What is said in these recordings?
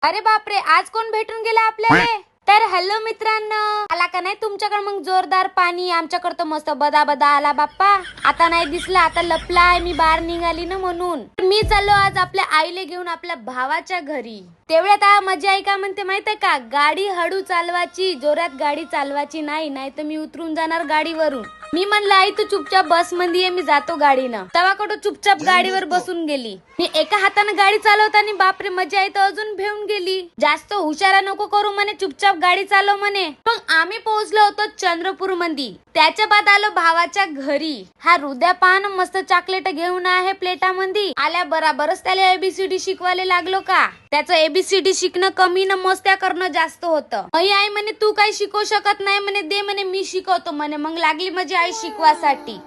अरे बापरे, आज कोण भेटून गेला आपल्याला? तर हॅलो मित्रांनो, आला का नाही तुमच्याकडे मग जोरदार पाणी? आमच्याकडे तर मस्त बदा बदा आला बाप्पा. आता नाही दिसला, आता लपलाय. मी बाहेर निघाली ना म्हणून. मी चाललो आज आपल्या आईला घेऊन आपल्या भावाच्या घरी. तेवढ्यात मजा आहे का म्हणते माहितीये का? गाडी हळू चालवायची, जोरात गाडी चालवायची नाही, नाही तर मी उतरून जाणार गाडीवरून. मी म्हणलं आई तू चुपचाप बस मध्ये मी जातो गाडीनं. तेव्हा चुपचाप गाडीवर बसून गेली. मी एका हाताने गाडी चालवताना बापरे मजा येतं अजून भेऊन गेली. जास्त हुशारा नको करू म्हणे, चुपचाप गाडी चालव म्हणे. मग आम्ही पोहोचलो होतो चंद्रपूर मध्ये. त्याच्या बाद आलो भावाच्या घरी. हा हृदय पान मस्त चॉकलेट घेऊन आहे प्लेटामध्ये. आल्या बराबरच त्याला एबीसीडी शिकवायला लागलो का? त्याचं एबीसीडी शिकणं कमी न मस्त्या करणं जास्त होतं. आई म्हणे तू काही शिकवू शकत नाही म्हणे, दे म्हणे मी शिकवतो म्हणे. मग लागली माझी आई शिकवासाठी.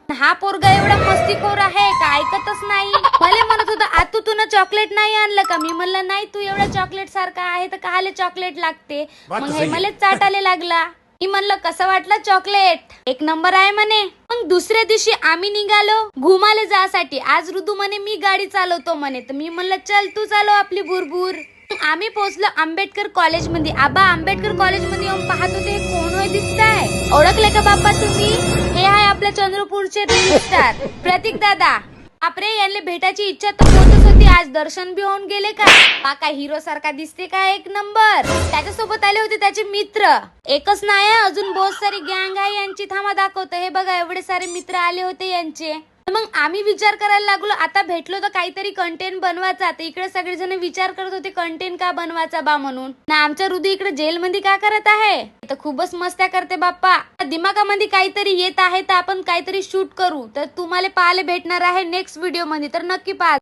हा पोरगा एवढा मस्तीखोर आहे का ऐकतच नाही. मला म्हणत होता आतू तू चॉकलेट नाही आणलं का? मी म्हणलं नाही, तू एवढा चॉकलेट सारखा आहे तर काहाला चॉकलेट लागते. मग हे मला चाटायला लागला. मी म्हणलं कसं वाटलं चॉकलेट? एक नंबर आहे म्हणे. मग दुसऱ्या दिवशी आम्ही निघालो घुमाले जासाठी. आज ऋतू म्हणे मी गाडी चालवतो म्हणे, तर मी म्हणलं चल तू चालव आपली बुरबुर. आम्ही पोहोचलो आंबेडकर कॉलेज मध्ये. आबा आंबेडकर कॉलेज मध्ये येऊन पाहत होते कोण होय दिसताय. ओळखले का बाप्पा तुम्ही? हे आहे आपल्या चंद्रपूरचे रील स्टार प्रतीक दादा. आपरे यांना भेटायची इच्छा तर होतच होती. आज दर्शन बी होऊन गेले का? काका हिरो सारखा दिसते का? एक नंबर. त्याच्यासोबत आले होते त्याचे मित्र. एकच नाही अजून बहुत सारी गँग आहे यांची. थांबा दाखवतो. हे बघा एवढे सारे मित्र आले होते यांचे. मग आम्ही विचार करायला लागलो आता भेटलो तर काहीतरी कंटेंट बनवायचा. तर इकडे सगळेजण विचार करत होते कंटेंट का बनवायचा बा म्हणून. ना आमच्या हृदय इकडे जेल मध्ये का करत आहे? तर खूपच मस्त्या करते बाप्पा. दिमागामध्ये काहीतरी येत आहे तर आपण काहीतरी शूट करू. तर तुम्हाला पाहायला भेटणार आहे नेक्स्ट व्हिडिओ मध्ये, तर नक्की पहा.